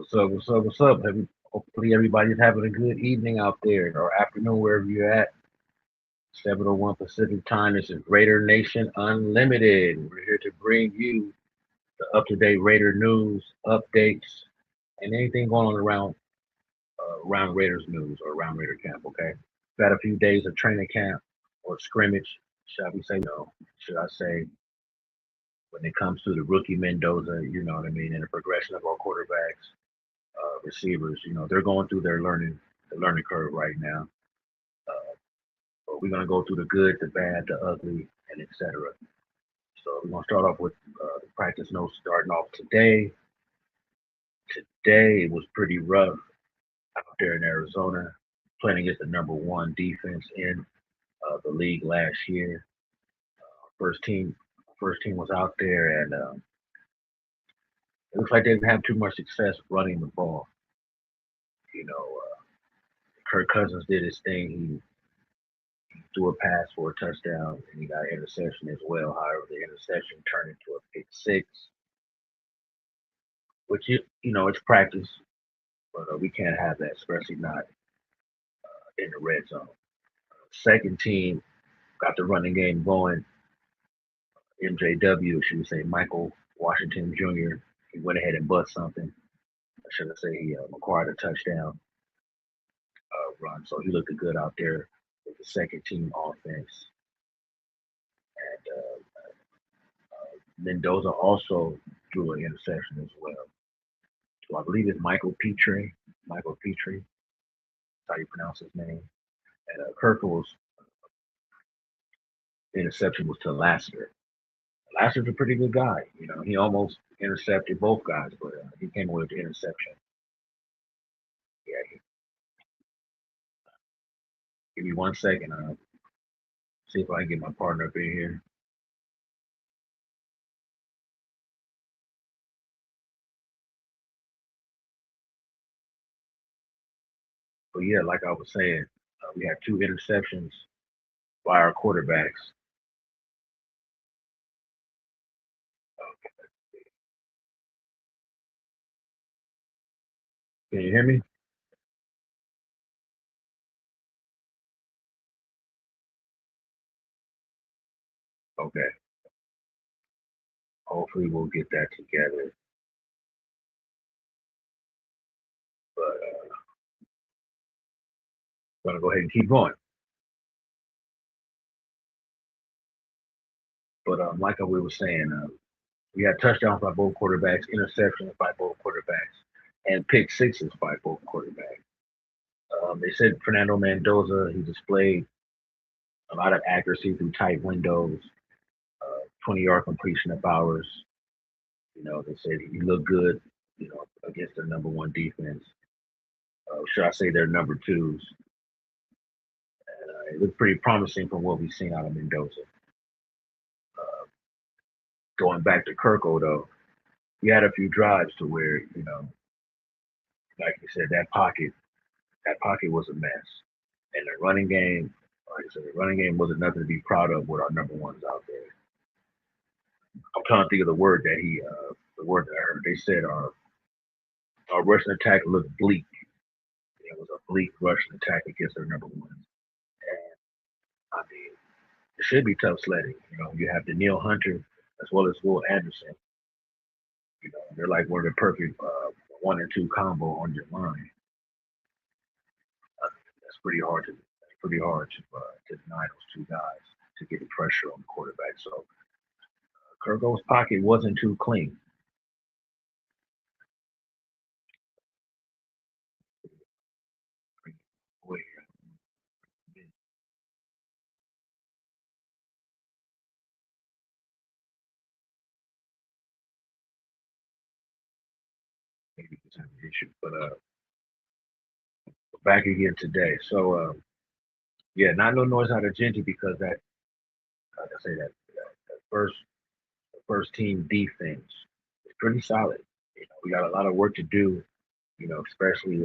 What's up? What's up? What's up? Hopefully everybody's having a good evening out there or afternoon wherever you're at. 7:01 Pacific time. This is Raider Nation Unlimited. We're here to bring you the up-to-date Raider news, updates, and anything going on around Raiders news or around Raider camp. Okay, we've had a few days of training camp or scrimmage, shall we say? No, should I say? When it comes to the rookie Mendoza, you know what I mean, and the progression of our quarterbacks, receivers, they're going through the learning curve right now. Uh, but we're gonna go through the good, the bad, the ugly, and etc. So we're gonna start off with the practice notes. Starting off today. Today was pretty rough out there in Arizona, playing against the number one defense in the league last year. First team, first team was out there, and it looks like they didn't have too much success running the ball. You know, Kirk Cousins did his thing. He threw a pass for a touchdown, and he got an interception as well. However, the interception turned into a pick six, which it's practice, but we can't have that, especially not in the red zone. Second team got the running game going. MJW, should we say, Michael Washington Jr. He went ahead and bust something. I should I say he acquired a touchdown run, so he looked good out there with the second team offense. And Mendoza also threw an interception as well. So I believe it's Michael Petrie. Michael Petrie, that's how you pronounce his name. And Kirkle's interception was to Lassiter. Lasseter's a pretty good guy. He almost intercepted both guys, but he came away with the interception. Yeah, give me 1 second. See if I can get my partner up in here. But yeah, like I was saying, we had two interceptions by our quarterbacks. Can you hear me? Okay. Hopefully we'll get that together. But I'm gonna go ahead and keep going. But like we were saying, we had touchdowns by both quarterbacks, interceptions by both quarterbacks, and pick sixes by both quarterbacks. They said Fernando Mendoza, he displayed a lot of accuracy through tight windows, 20-yard completion of ours. They said he looked good, against the number one defense. Should I say they're number twos? It looked pretty promising from what we've seen out of Mendoza. Uh, Going back to Kirko, though, he had a few drives to where, like you said, that pocket was a mess. And the running game, like I said, the running game wasn't nothing to be proud of with our number ones out there. I'm trying to think of the word that I heard. They said our rushing attack looked bleak. It was a bleak rushing attack against their number ones. And I mean, it should be tough sledding. You have Daniil Hunter as well as Will Anderson. They're like one of the perfect one and two combo on your line. That's pretty hard to deny those two guys to get the pressure on the quarterback. So Kirko's pocket wasn't too clean. Wait, maybe it's an issue, but back again today. So yeah, not no noise out of Genty because that, like I say, that first team defense is pretty solid. We got a lot of work to do. Especially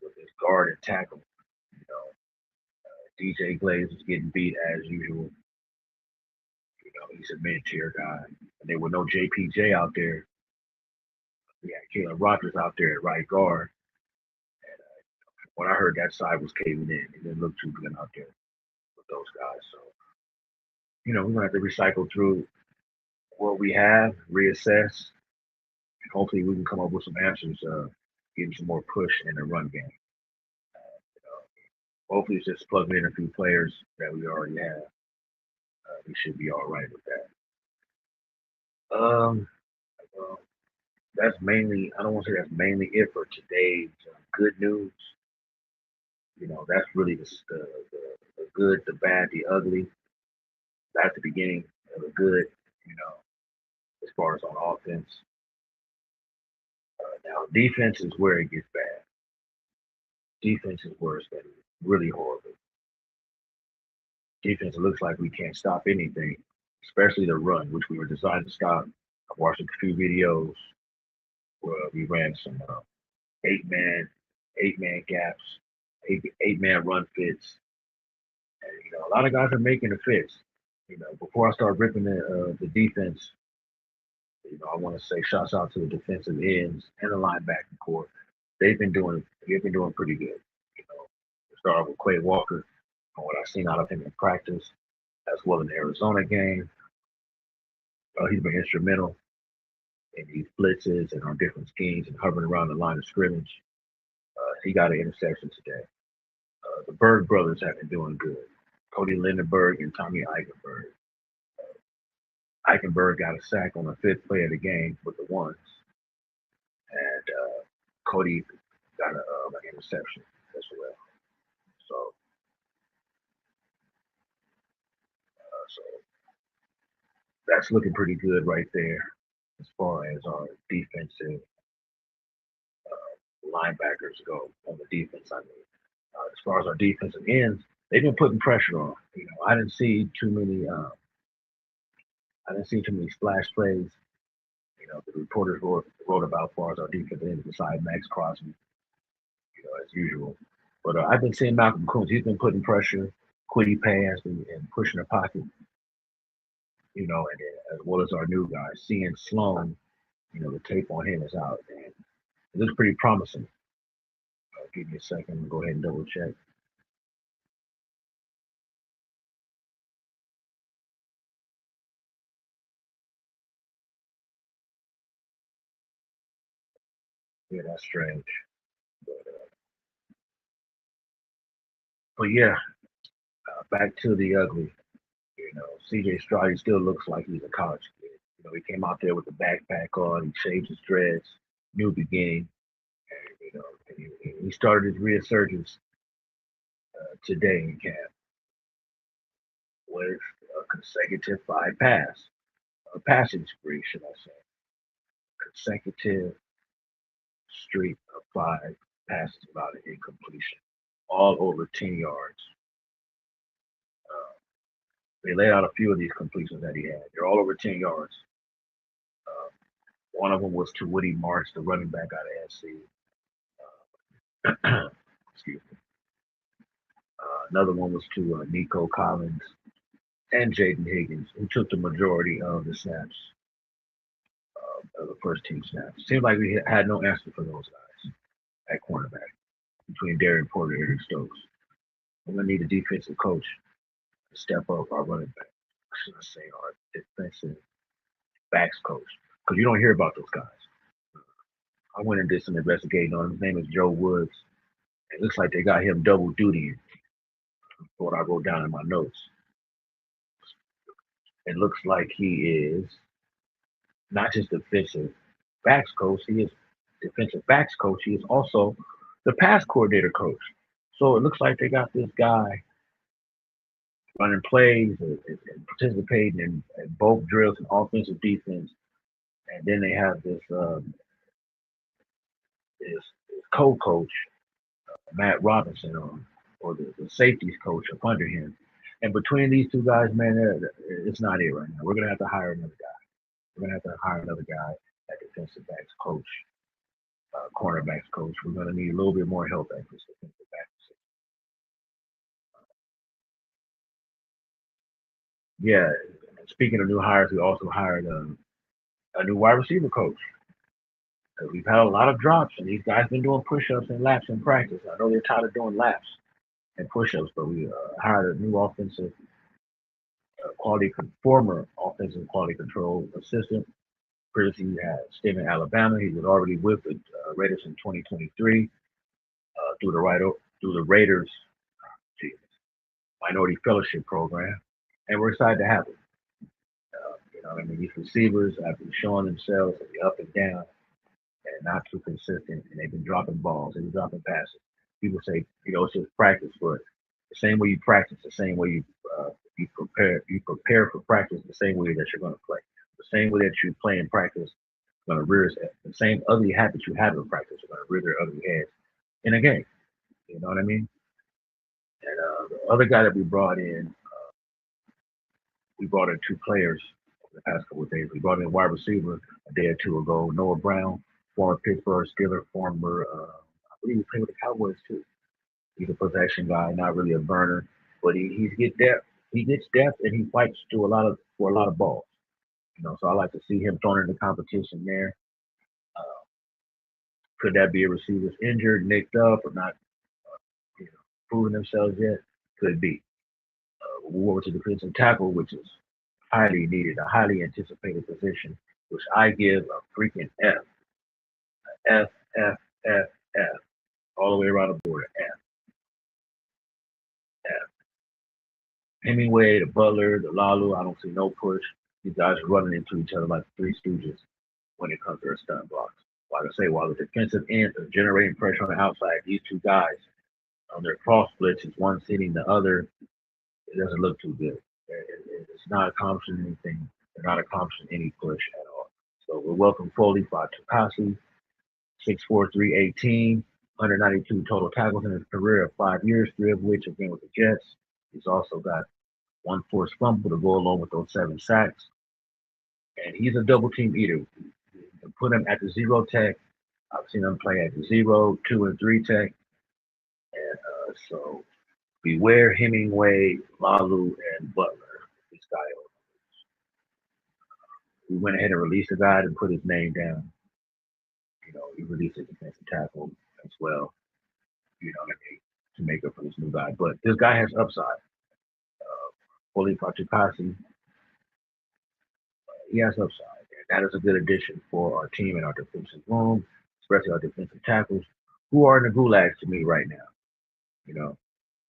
with this guard and tackle. You know, DJ Glaze is getting beat as usual. He's a mid-tier guy. And there were no JPJ out there. Yeah, Caleb Rogers out there at right guard. When I heard that side was caving in, it didn't look too good out there with those guys. So, we're gonna have to recycle through what we have, reassess, and hopefully we can come up with some answers, getting some more push in the run game. Hopefully it's just plugging in a few players that we already have. We should be all right with that. Well, that's mainly, I don't want to say that's mainly it for today's good news. That's really the good, the bad, the ugly. That's the beginning of the good, you know, as far as on offense. Now, defense is where it gets bad. Defense is where it's getting really horrible. Defense looks like we can't stop anything, especially the run, which we were designed to stop. I watched a few videos where we ran some eight man, eight man gaps, eight man run fits, and a lot of guys are making the fits. Before I start ripping the defense, I want to say shouts out to the defensive ends and the linebacking core. They've been doing pretty good. Start with Quay Walker, from what I've seen out of him in practice, as well in the Arizona game. He's been instrumental in these blitzes and on different schemes and hovering around the line of scrimmage. He got an interception today. The Berg brothers have been doing good. Cody Lindenberg and Tommy Eichenberg. Eichenberg got a sack on the fifth play of the game with the ones, and Cody got an interception as well. So that's looking pretty good right there as far as our defensive linebackers go on the defense. I mean, as far as our defensive ends, they've been putting pressure on. I didn't see too many. I didn't see too many splash plays. The reporters wrote about as far as our defensive ends besides Max Crosby, as usual. But I've been seeing Malcolm Coons. He's been putting pressure, quitty pass, and pushing the pocket. And then, as well as our new guy, seeing Sloan. The tape on him is out, and it looks pretty promising. Give me a second. Go ahead and double check. Yeah, that's strange. But yeah, back to the ugly. CJ Stroud, he still looks like he's a college kid. He came out there with the backpack on, he shaved his dreads, new beginning. And he started his resurgence today in camp with a consecutive passing spree, should I say. Consecutive streak of five passes without an incompletion, all over 10 yards. Uh, they laid out a few of these completions that he had. They're all over 10 yards. Uh, One of them was to Woody Marks, the running back out of SC. Excuse me. Another one was to Nico Collins and Jaden Higgins, who took the majority of the snaps, of the first team snaps. Seemed like we had no answer for those guys at cornerback between Darren Porter and Eric Stokes. We're going to need a defensive coach to step up our running back. Should I say our defensive backs coach? Because you don't hear about those guys. I went and did some investigating on him. His name is Joe Woods. It looks like they got him double duty. What I wrote down in my notes. It looks like he is not just defensive backs coach, he is defensive backs coach. He is also the pass coordinator coach. So it looks like they got this guy running plays and participating in both drills and offensive defense. And then they have this co-coach, Matt Robinson, or the safeties coach up under him. And between these two guys, man, it's not it right now. We're gonna have to hire another guy. We're gonna have to hire another guy at defensive backs coach, cornerbacks coach. We're gonna need a little bit more help at this defensive backs. Yeah. Speaking of new hires, we also hired a new wide receiver coach. We've had a lot of drops, and these guys been doing push-ups and laps in practice. I know they're tired of doing laps and push-ups, but we hired a new offensive former offensive quality control assistant. Previously, he had stayed in Alabama. He was already with the Raiders in 2023 through the Raiders Minority Fellowship Program, and we're excited to have him. You know, I mean, these receivers have been showing themselves to be up and down and not too consistent, and they've been dropping balls, they've been dropping passes. People say, you know, it's just practice, but the same way you practice, the same way you prepare for practice, the same way that you're going to play, the same way that you play in practice, going to rear the same ugly habits you have in practice are going to rear their ugly heads in a game. You know what I mean? And the other guy that we brought in two players over the past couple of days. We brought in a wide receiver a day or two ago, Noah Brown, former Pittsburgh Steeler, I believe he played with the Cowboys too. He's a possession guy, not really a burner, but he gets depth. He gets depth and he fights through for a lot of balls. You know, so I like to see him thrown in the competition there. Uh, could that be a receiver's injured, nicked up, or not? You know, proven themselves yet? Could be. We'll move over to defensive tackle, which is highly needed, a highly anticipated position, which I give a freaking F, F, F, F, F, all the way around the board. F, F. Hemingway, the Butler, the Lalu, I don't see no push. These guys are running into each other like three stooges when it comes to their stunt blocks. Like I say, while the defensive ends are generating pressure on the outside, these two guys on their cross splits is one seating the other. It doesn't look too good. It's not accomplishing anything. They're not accomplishing any push at all. So we welcome Foley Fatukasi, 6'4", 318, 192 total tackles in his career of 5 years, three of which have been with the Jets. He's also got one forced fumble to go along with those 7 sacks. And he's a double team eater. You can put him at the zero tech. I've seen him play at the 0, 2, and 3 tech. And so beware Hemingway, Lalu, and Butler. This guy, we went ahead and released a guy and put his name down. You know, he released a defensive tackle as well. You know what I mean, to make up for this new guy. But this guy has upside. Foley Fatukasi, he has upside. And that is a good addition for our team and our defensive room, especially our defensive tackles, who are in the gulags to me right now. You know,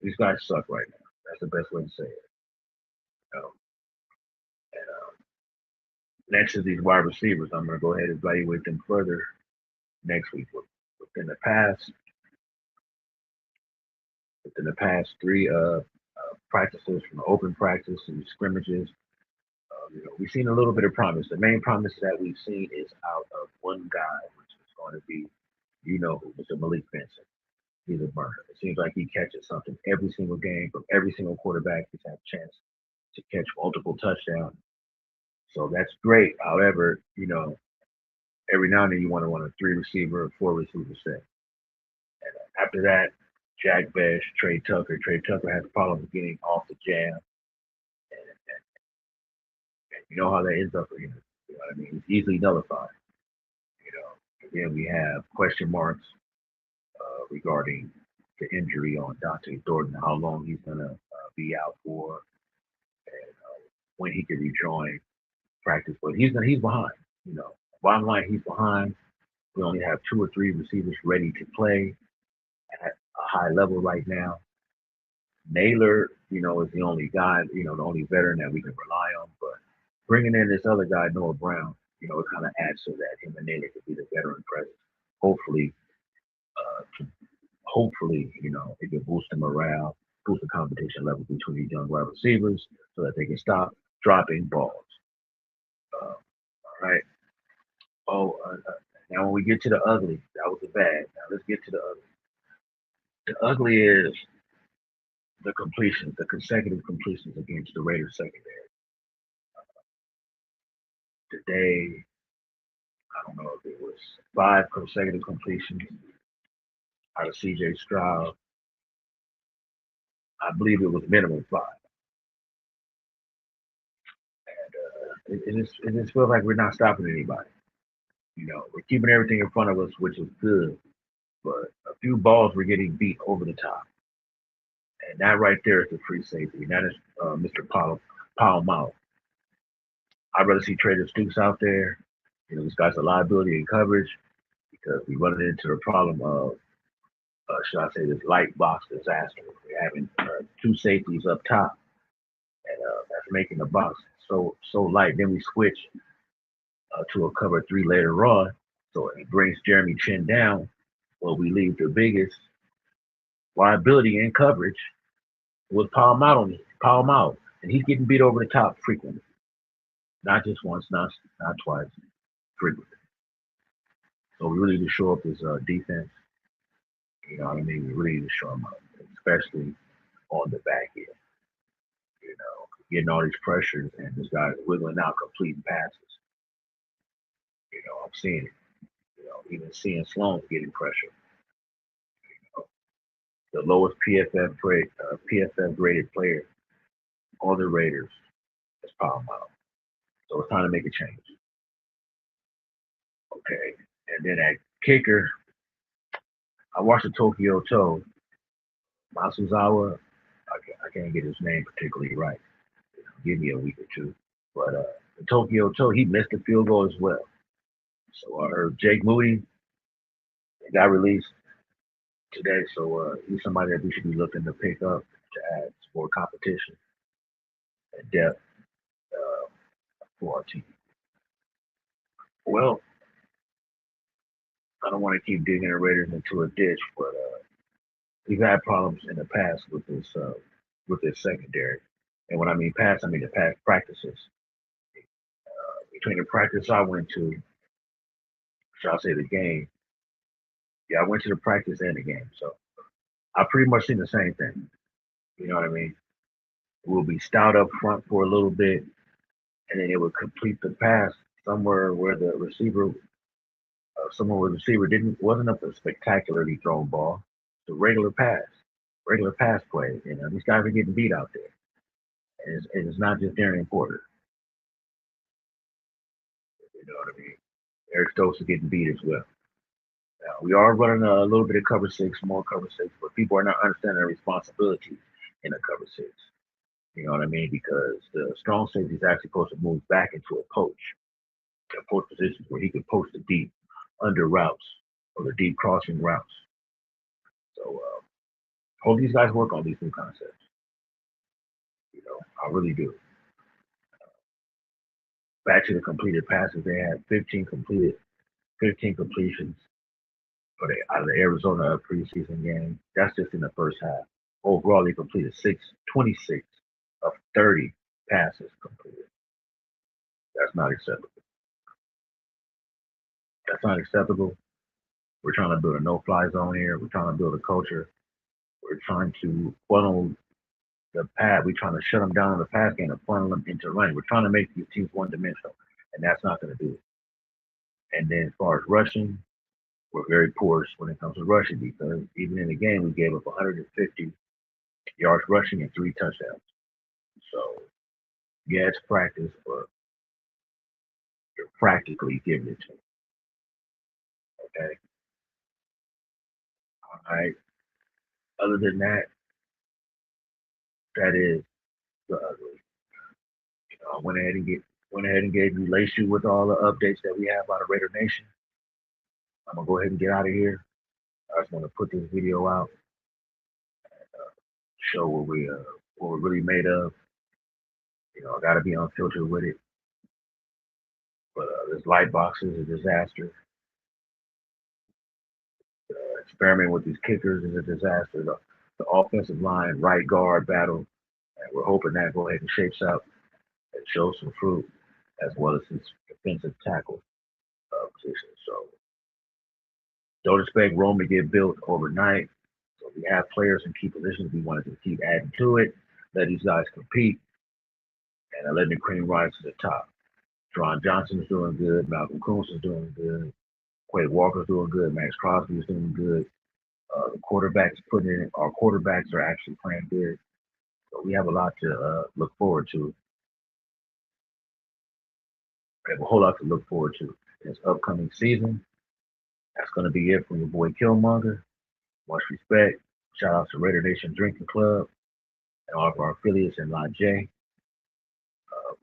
these guys suck right now. That's the best way to say it. You know? And next is these wide receivers. I'm going to go ahead and evaluate them further next week. Within the past, within the past 3 practices, from open practice and scrimmages, you know, we've seen a little bit of promise. The main promise that we've seen is out of one guy, which is going to be, you know, who, Mr. Malik Benson. He's a burner. It seems like he catches something every single game from every single quarterback. He's had a chance to catch multiple touchdowns. So that's great. However, you know, every now and then you want to run a 3 receiver or 4 receiver set. And after that, Jack Besh, Trey Tucker. Trey Tucker has problems getting off the jam. And you know how that ends up for him. You know what I mean? It's easily nullified. You know, again, we have question marks regarding the injury on Dante Thornton, how long he's going to be out for, and when he can rejoin practice. But he's behind. You know, bottom line, he's behind. We only have 2 or 3 receivers ready to play at a high level right now. Naylor, you know, is the only guy, you know, the only veteran that we can rely on. But bringing in this other guy, Noah Brown, you know, it kind of adds to that. Him and Naylor could be the veteran presence. Hopefully, hopefully, you know, it can boost the morale, boost the competition level between these young wide receivers so that they can stop dropping balls. All right. Oh, now when we get to the ugly, that was the bad. Now let's get to the ugly. The ugly is the completions, the consecutive completions against the Raiders secondary. Today, I don't know if it was 5 consecutive completions out of CJ Stroud. I believe it was minimum 5. And it just feels like we're not stopping anybody. We're keeping everything in front of us, which is good. But a few balls were getting beat over the top, and that right there is the free safety. And that is Mr. Palomalo. I'd rather see Trader Stukes out there. This guy's a liability in coverage because we run into the problem of, should I say, this light box disaster. We're having two safeties up top, and that's making the box so light. Then we switch to a cover three later on, so it brings Jeremy Chin down. Well, we leave the biggest liability in coverage with Palomalo, and he's getting beat over the top frequently, not just once, not twice, frequently. So we really need to show up as defense. You know what I mean? We really need to show them up, especially on the back end. Getting all these pressures and this guy's wiggling out, completing passes. I'm seeing it. Even seeing Sloan getting pressure. The lowest PFF graded player on the Raiders is Palomalo. So it's time to make a change. Okay. And then at kicker, I watched the Tokyo Toe. Masuzawa, I can't get his name particularly right. Give me a week or two. But the Tokyo Toe, he missed the field goal as well. So I heard Jake Moody got released today. So he's somebody that we should be looking to pick up to add more competition and depth for our team. Well, I don't want to keep digging the Raiders into a ditch, but we've had problems in the past with this secondary. And when I mean past, I mean the past practices. Between the practice I went to, shall I say the game? Yeah, I went to the practice and the game, so I pretty much seen the same thing. You know what I mean? We'll be stout up front for a little bit, and then it would complete the pass somewhere where the receiver wasn't up a spectacularly thrown ball. It's a regular pass play. These guys are getting beat out there, and it's not just Darian Porter. You know what I mean? Eric Stokes is getting beat as well. Now, we are running a little bit of cover six, more cover six, but people are not understanding their responsibility in a cover six. You know what I mean? Because the strong safety is actually supposed to move back into a poach positions where he can post the deep under routes or the deep crossing routes. So hope these guys work on these new concepts. I really do. Back to the completed passes, they had 15 completions out of the Arizona preseason game. That's just in the first half. Overall, they completed 26 of 30 passes completed. That's not acceptable. We're trying to build a no-fly zone here. We're trying to build a culture. We're trying to funnel the pad. We're trying to shut them down in the pass game and funnel them into running. We're trying to make these teams one-dimensional, and that's not going to do it. And then as far as rushing, we're very poor when it comes to rushing because even in the game, we gave up 150 yards rushing and 3 touchdowns. So, yeah, it's practice, but you're practically giving it to them. Okay? All right. Other than that, that is the ugly. I went ahead and gave you Lace with all the updates that we have out of Raider Nation. I'm gonna go ahead and get out of here. I just want to put this video out, show what we're really made of. I got to be unfiltered with it. But this light box is a disaster. Experimenting with these kickers is a disaster. The offensive line, right guard battle, and we're hoping that go ahead and shapes out and shows some fruit, as well as his defensive tackle position. So don't expect Rome to get built overnight. So we have players in key positions. We wanted to keep adding to it, let these guys compete, and letting the cream rise to the top. Teron Johnson's doing good. Malcolm Coons is doing good. Quay Walker's doing good. Max Crosby is doing good. The quarterbacks putting in. Our quarterbacks are actually playing good. So we have a lot to look forward to. We have a whole lot to look forward to. this upcoming season. That's going to be it from your boy Killmonger. Much respect. Shout out to Raider Nation Drinking Club and all of our affiliates in La J,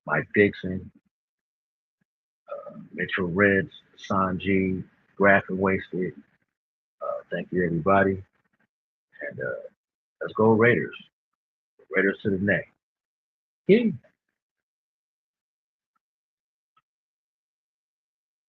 Mike Dixon, Mitchell Reds, Sanji, Graph and Wasted. Thank you, everybody. And let's go Raiders. Raiders to the neck. Yeah.